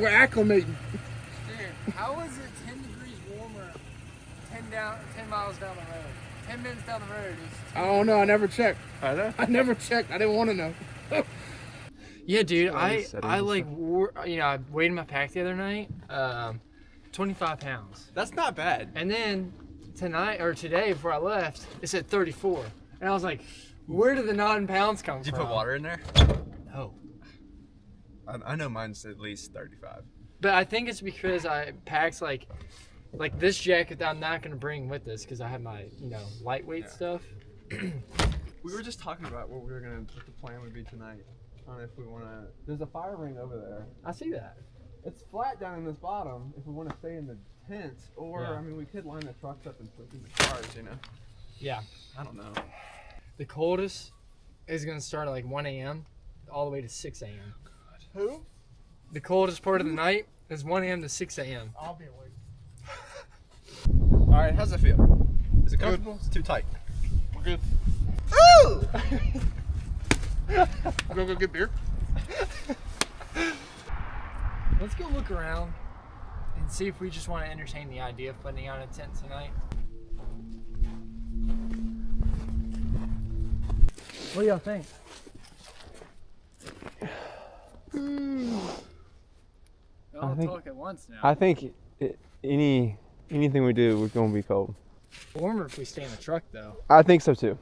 We're acclimating. Dude, how is it 10 degrees warmer 10 miles down the road? 10 minutes down the road is... I don't know. I never checked. I know. I never checked. I didn't want to know. Yeah, dude. I like wore, I weighed my pack the other night. 25 pounds. That's not bad. And then today before I left, it said 34. And I was like, where did the 9 pounds come from? Did you put water in there? No. I know mine's at least 35. But I think it's because I packed like this jacket that I'm not going to bring with us because I have my, lightweight stuff. We were just talking about what the plan would be tonight. On if we want to. There's a fire ring over there. I see that. It's flat down in this bottom if we want to stay in the tents, or Yeah. I mean, we could line the trucks up and put in the cars, Yeah. I don't know. The coldest is going to start at like 1 a.m. all the way to 6 a.m. Who? The coldest part of the night is 1 a.m. to 6 a.m. I'll be awake. All right, how's it feel? Is it comfortable? It's too tight. We're good. Ooh! You gonna go get beer? Let's go look around and see if we just want to entertain the idea of putting out a tent tonight. What do y'all think? Y'all talk at once now. I think anything we do, we're gonna be cold. Warmer if we stay in the truck though. I think so too.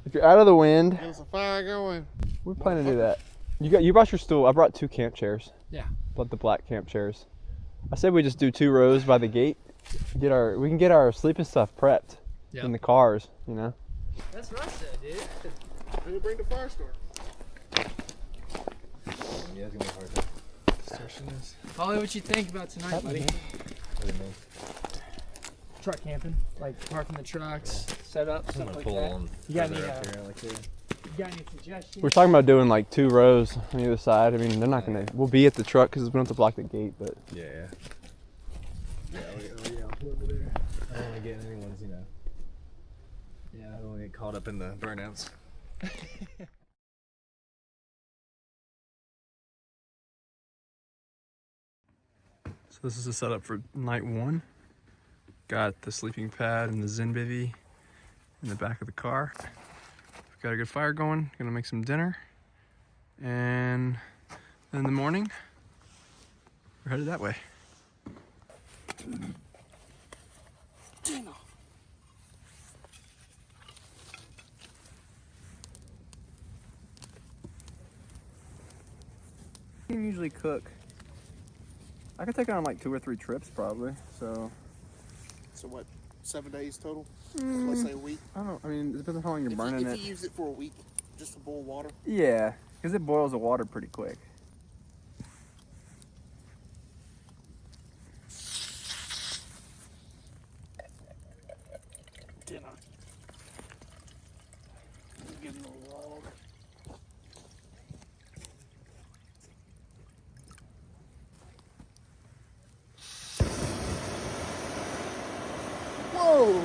If you're out of the wind, There's a fire going. we're planning to do that. You brought your stool. I brought 2 camp chairs. Yeah. But the black camp chairs. I said we just do 2 rows by the gate. We can get our sleeping stuff prepped in the cars, That's what I said, dude. We'll bring the fire starter. Yeah, it's gonna be hard to. Holly, what you think about tonight, buddy? What do you mean? Truck camping, like parking the trucks, set up, I'm stuff gonna like pull that. on. You got further any, up here, like here. You got any suggestions? We're talking about doing like 2 rows on either side. I mean, they're not gonna. We'll be at the truck because we don't have to block the gate, but. Yeah. Yeah. I'll pull over there. I don't want to get anyone's, Yeah, I don't want to get caught up in the burnouts. So this is the setup for night 1. Got the sleeping pad and the Zen bivvy in the back of the car. We've got a good fire going. Gonna make some dinner, and then in the morning we're headed that way. Dinner. You can usually cook. I could take it on like 2 or 3 trips probably. So what? 7 days total? Let's say a week. I don't. I mean, it depends on how long you're burning If it. you use it for a week, just to boil water. Yeah, because it boils the water pretty quick. Dinner. Getting a log. Whoa!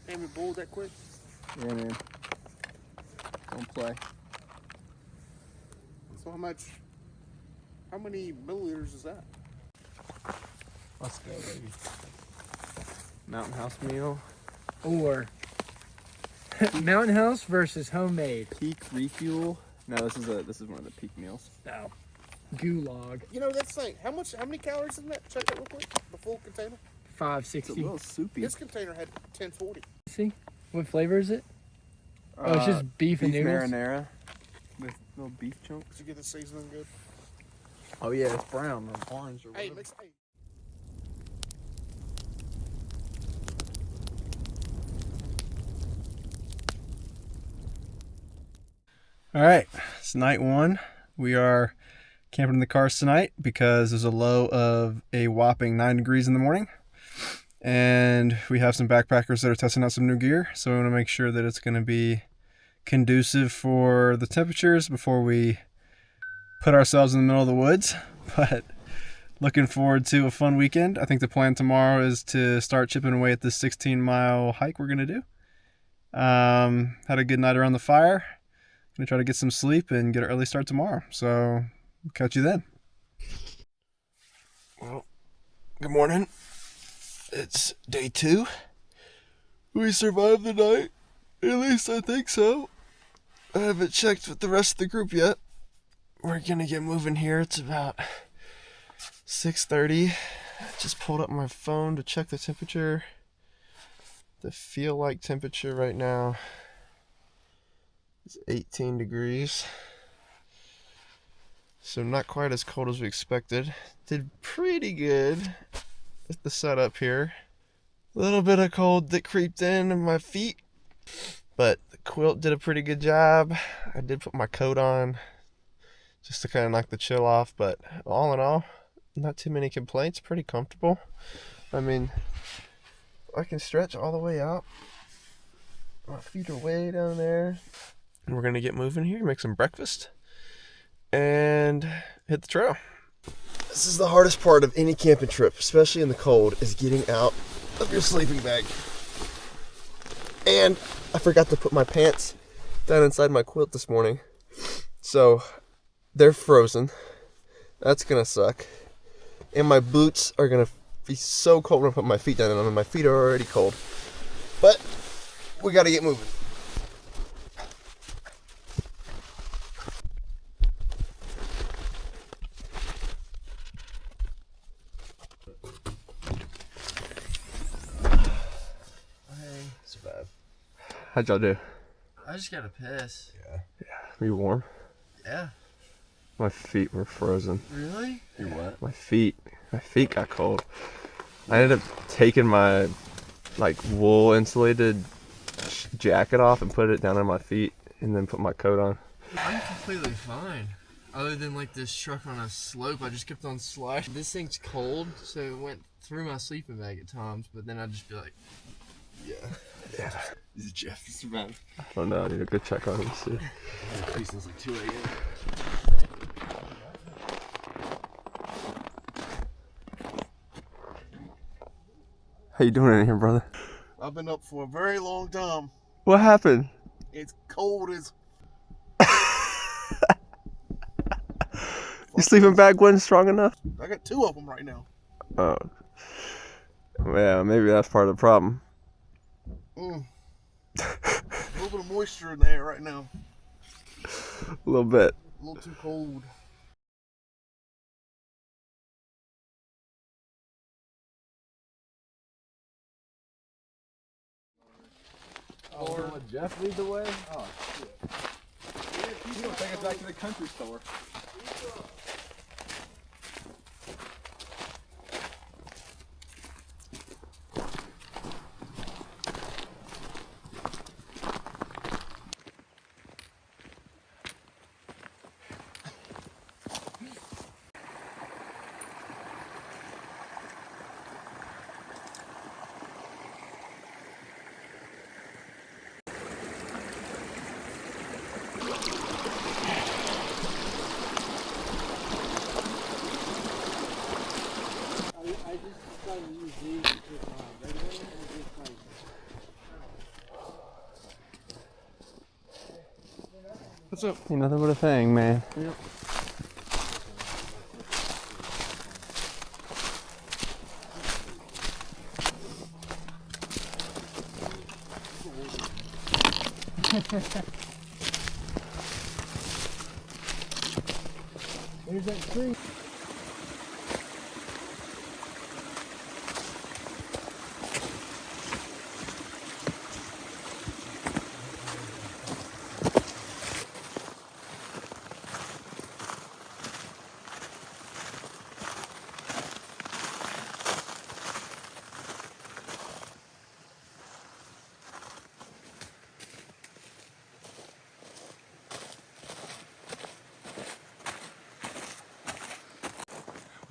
Damn, it boiled that quick. Yeah, man. Don't play. So how many milliliters is that? Let's go, baby. Mountain House meal. Or Mountain House versus homemade. Peak refuel. No, this is one of the peak meals. No. Gulag. That's like, how many calories in that? Check that real quick. The full container. It's a 560. little soupy. This container had 1040. See? What flavor is it? Oh, it's just beef and noodles? marinara with little beef chunks. Did you get the seasoning good? Oh yeah, it's brown or orange or Hey, whatever. hey. All right, it's night one. We are camping in the cars tonight because there's a low of a whopping 9 degrees in the morning. And we have some backpackers that are testing out some new gear. So we want to make sure that it's going to be conducive for the temperatures before we put ourselves in the middle of the woods. But looking forward to a fun weekend. I think the plan tomorrow is to start chipping away at this 16-mile hike we're going to do. Had a good night around the fire. Gonna try to get some sleep and get an early start tomorrow. So, catch you then. Well, good morning. It's day 2. We survived the night. At least I think so. I haven't checked with the rest of the group yet. We're gonna get moving here. It's about 6:30. I just pulled up my phone to check the temperature. The feel like temperature right now is 18 degrees. So not quite as cold as we expected. Did pretty good with the setup here. A little bit of cold that creeped in my feet, but the quilt did a pretty good job. I did put my coat on just to kind of knock the chill off, but all in all, not too many complaints. Pretty comfortable. I mean, I can stretch all the way out. My feet are way down there. And we're gonna get moving here, make some breakfast, and hit the trail. This is the hardest part of any camping trip, especially in the cold, is getting out of your sleeping bag. And I forgot to put my pants down inside my quilt this morning. So they're frozen. That's gonna suck. And my boots are gonna be so cold when I put my feet down in them, and my feet are already cold. But we gotta get moving. How'd y'all do? I just gotta piss. Were you warm? Yeah. My feet were frozen. Really? You what? My feet got cold. I ended up taking my wool insulated jacket off and put it down on my feet and then put my coat on. I'm completely fine. Other than this truck on a slope, I just kept on sliding. This thing's cold, so it went through my sleeping bag at times, but then I'd just be like, Yeah. Is it Jeff? This man. I don't know. I need to go check on him too. Since like 2 a.m. How you doing in here, brother? I've been up for a very long time. What happened? It's cold as... Your sleeping bag wasn't strong enough? I got 2 of them right now. Oh. Yeah, maybe that's part of the problem. A little bit of moisture in the air right now. A little bit. A little too cold. Or let Jeff lead the way? Oh, shit. He's gonna take us back to the country store. What's up? Ain't nothing but a thing, man. Yep. There's that tree.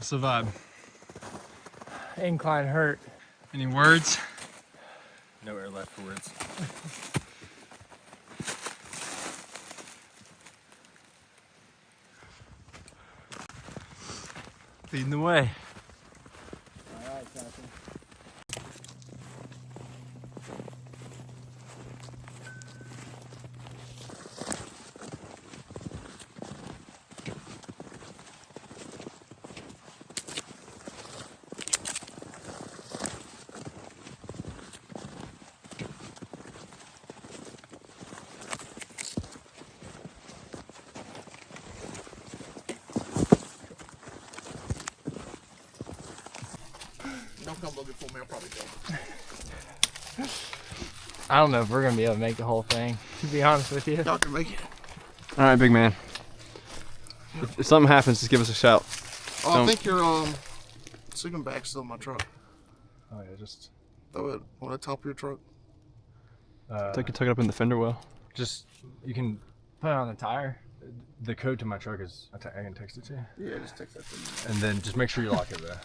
What's the vibe? Incline hurt. Any words? Nowhere left for words. Leading the way. All right, Captain. Don't come looking for me, I'll probably go. I don't know if we're gonna be able to make the whole thing, to be honest with you. Y'all can make it. All right, big man. If something happens, just give us a shout. Oh, I Don't- think your sleeping bag's still in my truck. Oh yeah, just Throw it on the top of your truck. Tuck it up in the fender well. just you can Put it on the tire. the code to my truck is I can text it to you, Yeah, just take that to me. and then just make sure you lock it there.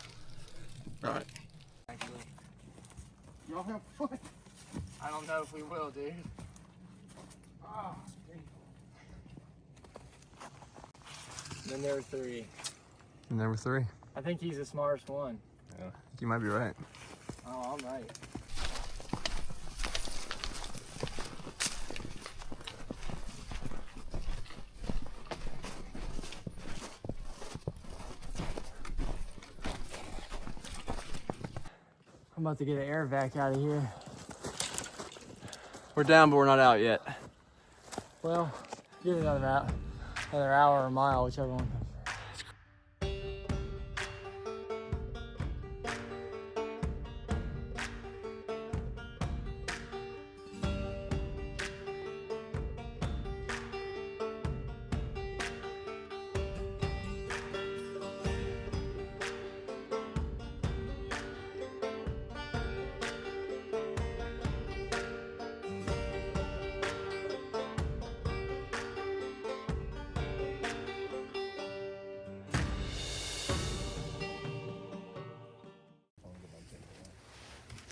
All right. Actually, Y'all have fun. I don't know if we will, dude. Oh, then there were 3. And there were 3. I think he's the smartest one. You might be right. Oh, I'm right. I'm about to get an air vac out of here. We're down, but we're not out yet. Well, give it another hour or mile, whichever one comes.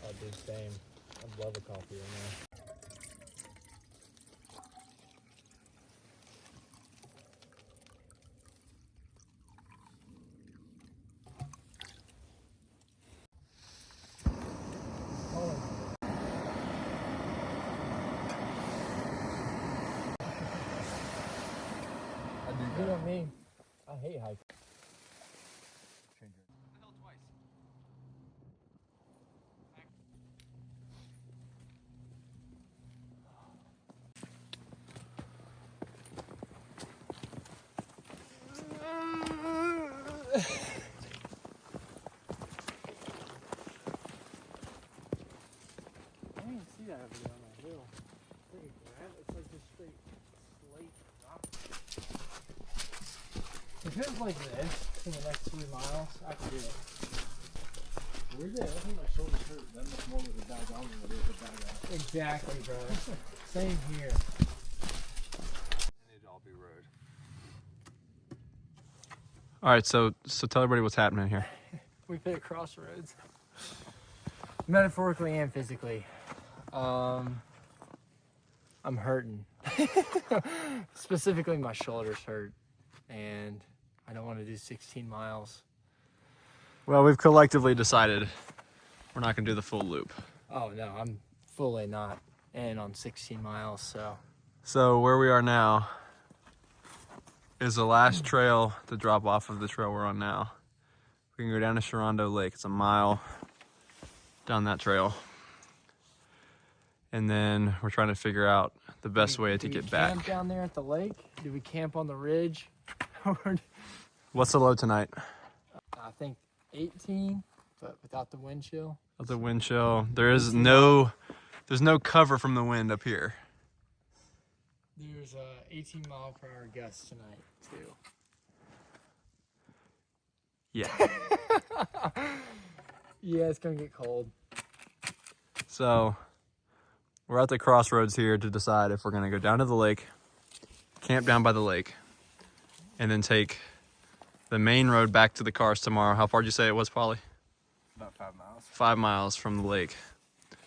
I'll do the same. I'd love a coffee right now. You know me. I hate hiking. I didn't see that over there on that hill. It's like this straight slate rock. If it was like this for the next 3 miles, I could do it. Where's it? I think my shoulders hurt that much more with the bag on than it is with the bag out. Exactly, bro. Same here. It'd all be road. All right, so tell everybody what's happening here. We've hit a crossroads. Metaphorically and physically. I'm hurting. Specifically, my shoulders hurt. And I don't want to do 16 miles. Well, we've collectively decided we're not going to do the full loop. Oh, no, I'm fully not in on 16 miles, so. So where we are now is the last trail to drop off of the trail we're on now. We can go down to Sherando Lake. It's a mile down that trail. And then we're trying to figure out the best way to get back. Do we camp down there at the lake? Do we camp on the ridge? What's the low tonight? I think 18, but without the wind chill. Of the wind chill. There's no cover from the wind up here. There's 18 mile per hour gusts tonight, too. Yeah. Yeah, it's gonna get cold. So we're at the crossroads here to decide if we're gonna go down to the lake, camp down by the lake, and then take The main road back to the cars tomorrow. How far did you say it was, Polly? About 5 miles. 5 miles from the lake.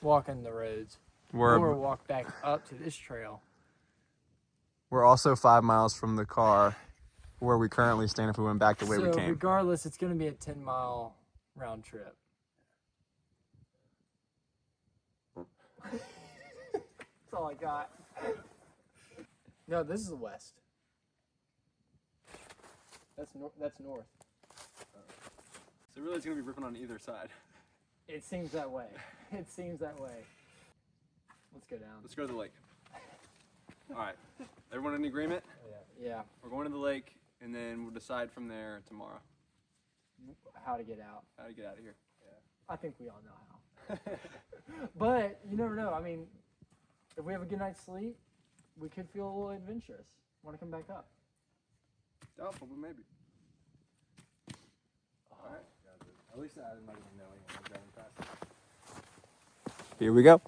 Walking the roads. We're Or walk back up to this trail. we're also 5 miles from the car where we currently stand if we went back the way we So came. regardless, it's going to be a 10-mile round trip. That's all I got. No, this is the west. That's north. So really it's going to be ripping on either side. It seems that way. It seems that way. Let's go down. Let's go to the lake. All right. Everyone in agreement? Yeah. We're going to the lake, and then we'll decide from there tomorrow How to get out. how to get out of here. I think we all know how. But you never know. I mean, if we have a good night's sleep, we could feel a little adventurous. Want to come back up? Doubtful, but maybe. All right. At least I didn't even know anyone was driving past. Here we go.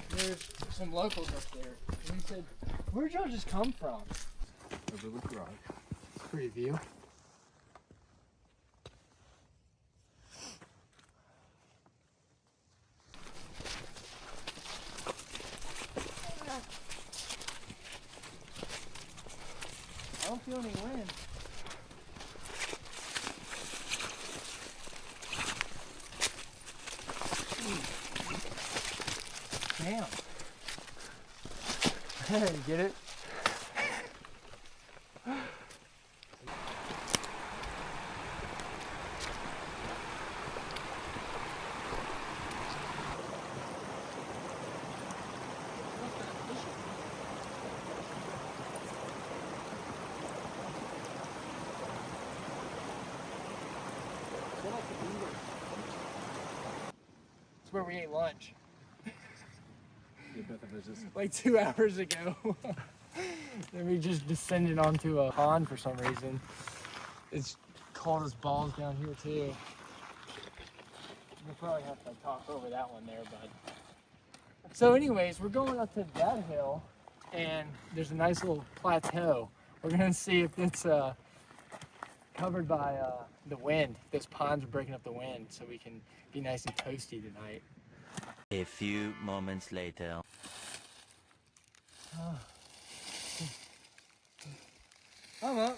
There's some locals up there. And we said, where'd y'all just come from? Overlook Rock. Pretty view. I don't feel any wind. Damn. Get it? It's where we ate lunch. Like 2 hours ago. Then we just descended onto a pond for some reason. It's cold as balls down here too. We'll probably have to talk over that one there, bud. So anyways, we're going up to that hill and there's a nice little plateau. We're gonna see if it's covered by the wind. Those ponds are breaking up the wind so we can be nice and toasty tonight. A few moments later. I'm up.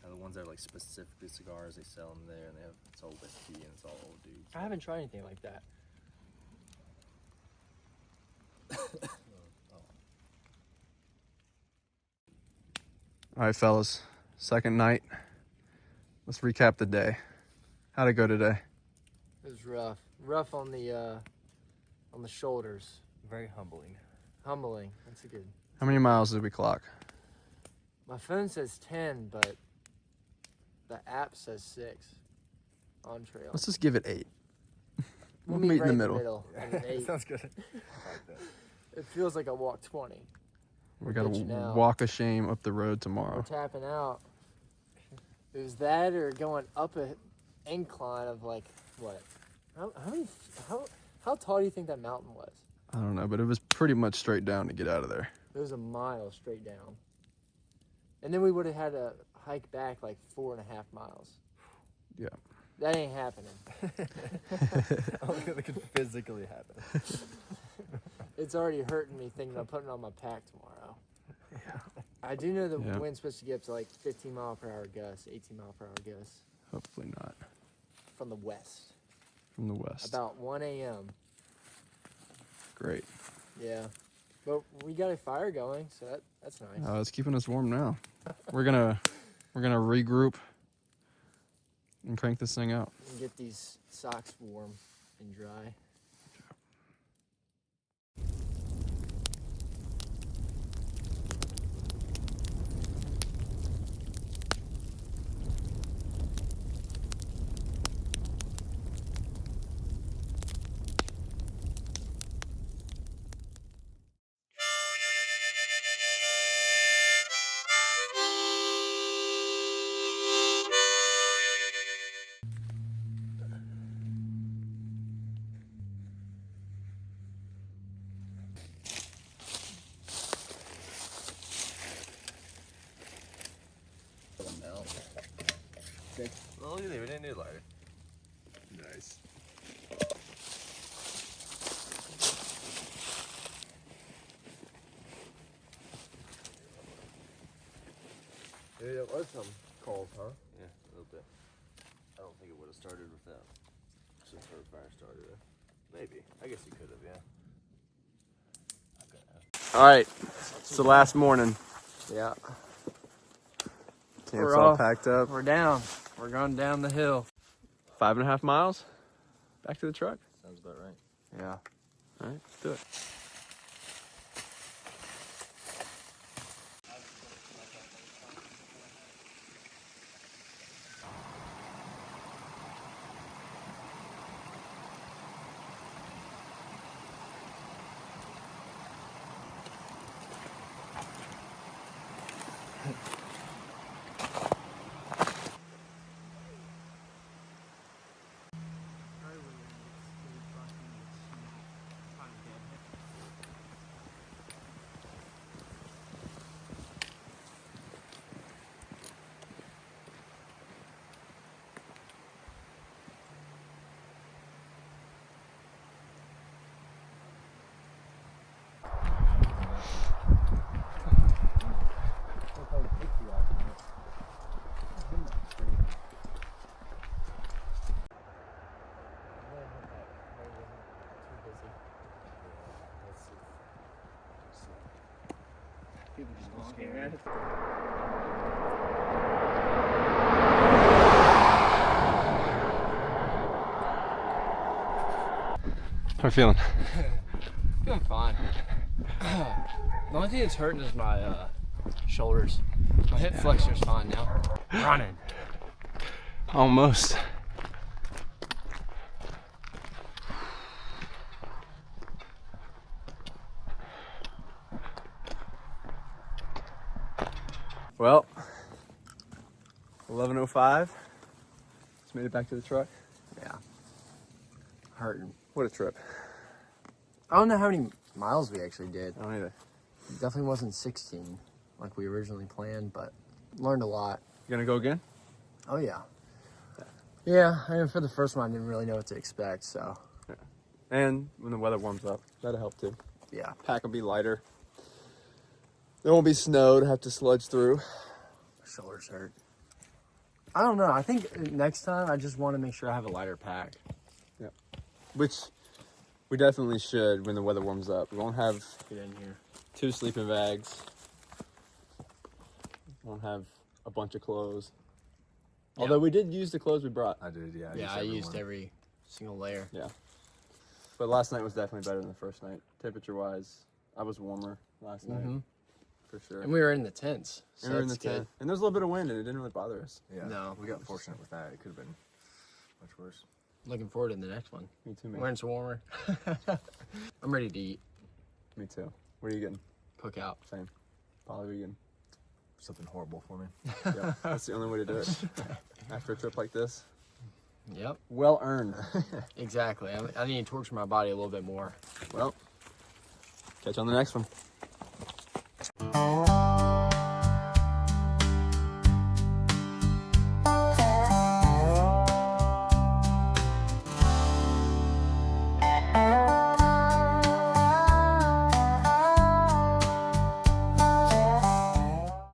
The ones that are like specifically cigars, they sell them there, and it's all whiskey and it's all old dudes. I haven't tried anything like that. All right, fellas. Second night. Let's recap the day. How'd it go today? It was rough. Rough on the shoulders. Very humbling. Humbling. That's a good. How many miles did we clock? My phone says 10, but the app says 6 on trail. Let's just give it 8. We'll meet in right the middle. at an 8. Sounds good. I like that. It feels like I walked 20. We gotta ditching out. walk of shame up the road We're tomorrow. tapping out. It was that or going up a incline of like what? How tall do you think that mountain was? I don't know, but it was pretty much straight down to get out of there. It was a mile straight down. And then we would have had to hike back like 4.5 miles. Yeah. That ain't happening. I don't think it could physically happen. It's already hurting me thinking I'm putting on my pack tomorrow. I do know the Yeah. wind's supposed to get up to like 15-mile-per-hour gusts, 18-mile-per-hour gusts Hopefully not. from the west. From the west. About 1 a.m. Great. Yeah. But we got a fire going, so that's nice. It's keeping us warm now. We're gonna regroup and crank this thing out. And get these socks warm and dry. Well, look at that. We didn't need a lighter. Nice. Yeah, there was some cold, huh? Yeah, a little bit. I don't think it would have started without some sort of fire starter. Maybe. I guess you could have, yeah. All right, it's the last morning. Yeah. Camp's We're all off. packed up. We're down. We're going down the hill. 5.5 miles. Back to the truck. Sounds about right. Yeah. All right, let's do it. People just walking around. How are you feeling? Feeling fine. The only thing that's hurting is my shoulders. My hip flexor's fine now. Running. Almost. Well, 11:05. Just made it back to the truck. Yeah. Hurting. What a trip. I don't know how many miles we actually did. I don't either. It definitely wasn't 16 like we originally planned, but learned a lot. You gonna go again? Oh, yeah. Yeah, I mean, for the first one, I didn't really know what to expect, so And when the weather warms up, that'll help too. yeah. Pack will be lighter. There won't be snow to have to sludge through. My shoulders hurt. I don't know. I think next time I just want to make sure I have a lighter pack. Which we definitely should when the weather warms up. We won't have Get in here. 2 sleeping bags. We won't have a bunch of clothes. Yeah. Although we did use the clothes we brought. I did, yeah. Yeah, I used every single layer. But last night was definitely better than the first night. Temperature-wise, I was warmer last night. Mhm. For sure. And we were in the tents. So And we were in the that's good. tent. And there was a little bit of wind and it didn't really bother us. Yeah. No. We got fortunate with that. It could have been much worse. Looking forward to the next one. Me too, man. When it's warmer. I'm ready to eat. Me too. What are you getting? Cookout. Same. Probably vegan. Something horrible for me. Yeah, that's the only way to do it. After a trip like this. Yep. Well earned. Exactly. I need to torture my body a little bit more. Well, catch you on the next one.